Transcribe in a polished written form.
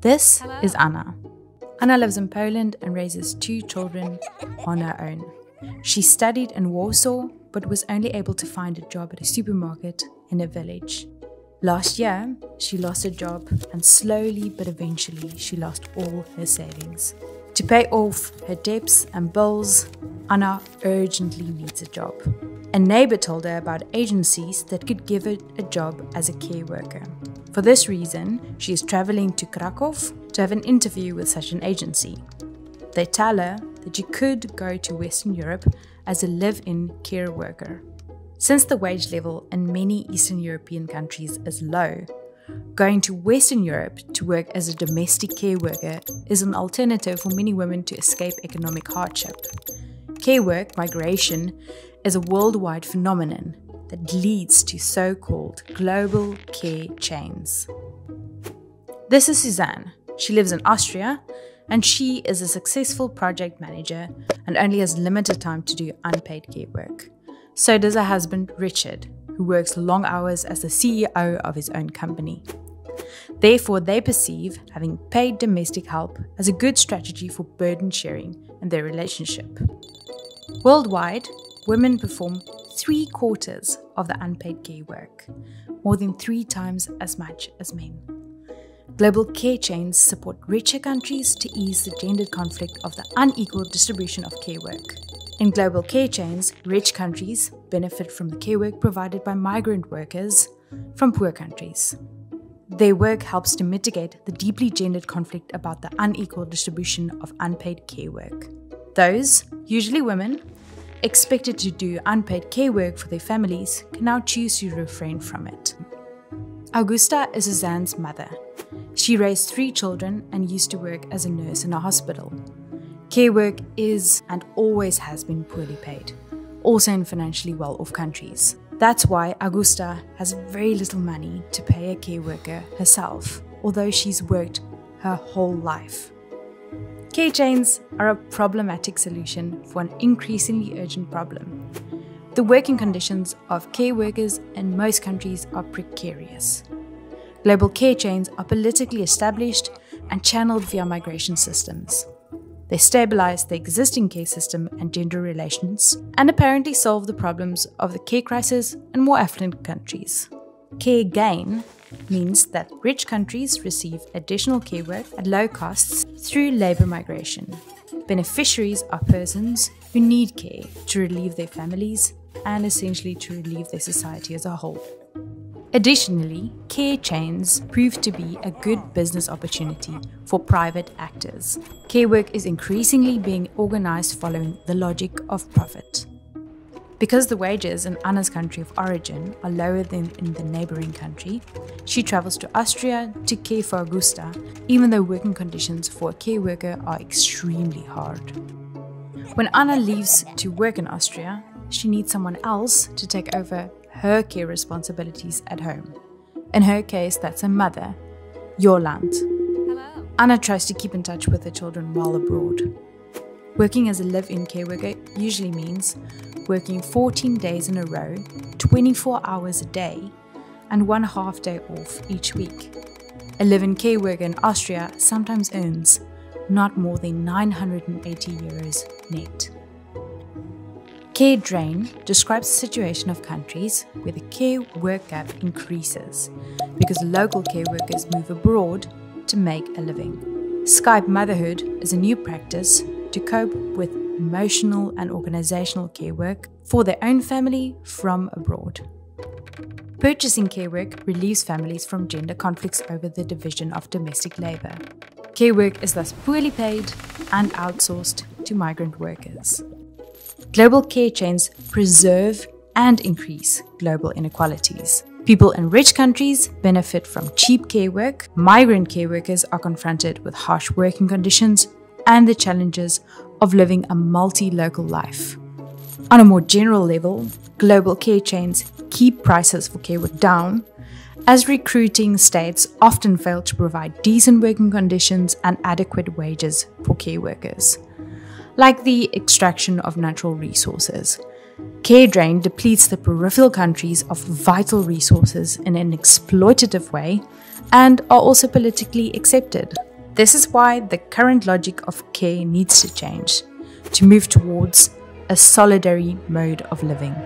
This is Anna. Anna lives in Poland and raises 2 children on her own. She studied in Warsaw, but was only able to find a job at a supermarket in a village. Last year, she lost her job, and slowly but eventually she lost all her savings. To pay off her debts and bills, Anna urgently needs a job. A neighbor told her about agencies that could give her a job as a care worker. For this reason, she is traveling to Krakow to have an interview with such an agency. They tell her that you could go to Western Europe as a live-in care worker. Since the wage level in many Eastern European countries is low, going to Western Europe to work as a domestic care worker is an alternative for many women to escape economic hardship. Care work migration is a worldwide phenomenon that leads to so-called global care chains. This is Suzanne. She lives in Austria, and she is a successful project manager and only has limited time to do unpaid care work. So does her husband, Richard, who works long hours as the CEO of his own company. Therefore, they perceive having paid domestic help as a good strategy for burden sharing in their relationship. Worldwide, women perform 3/4 of the unpaid care work, more than 3 times as much as men. Global care chains support richer countries to ease the gendered conflict of the unequal distribution of care work. In global care chains, rich countries benefit from the care work provided by migrant workers from poor countries. Their work helps to mitigate the deeply gendered conflict about the unequal distribution of unpaid care work. Those, usually women, expected to do unpaid care work for their families can now choose to refrain from it. Augusta is Suzanne's mother. She raised 3 children and used to work as a nurse in a hospital. Care work is and always has been poorly paid, also in financially well-off countries. That's why Augusta has very little money to pay a care worker herself, although she's worked her whole life. Care chains are a problematic solution for an increasingly urgent problem. The working conditions of care workers in most countries are precarious. Global care chains are politically established and channeled via migration systems. They stabilize the existing care system and gender relations, and apparently solve the problems of the care crisis in more affluent countries. Care gain means that rich countries receive additional care work at low costs through labor migration. Beneficiaries are persons who need care to relieve their families and essentially to relieve their society as a whole. Additionally, care chains prove to be a good business opportunity for private actors. Care work is increasingly being organized following the logic of profit. Because the wages in Anna's country of origin are lower than in the neighboring country, she travels to Austria to care for Augusta, even though working conditions for a care worker are extremely hard. When Anna leaves to work in Austria, she needs someone else to take over her care responsibilities at home. In her case, that's her mother, Jolland. Hello. Anna tries to keep in touch with her children while abroad. Working as a live-in care worker usually means working 14 days in a row, 24 hours a day, and 1 half day off each week. A live-in care worker in Austria sometimes earns not more than 980 euros net. Care drain describes the situation of countries where the care work gap increases because local care workers move abroad to make a living. Skype motherhood is a new practice to cope with emotional and organizational care work for their own family from abroad. Purchasing care work relieves families from gender conflicts over the division of domestic labor. Care work is thus poorly paid and outsourced to migrant workers. Global care chains preserve and increase global inequalities. People in rich countries benefit from cheap care work. Migrant care workers are confronted with harsh working conditions and the challenges of living a multi-local life. On a more general level, global care chains keep prices for care work down, as recruiting states often fail to provide decent working conditions and adequate wages for care workers. Like the extraction of natural resources, care drain depletes the peripheral countries of vital resources in an exploitative way and are also politically accepted. This is why the current logic of care needs to change, to move towards a solidary mode of living.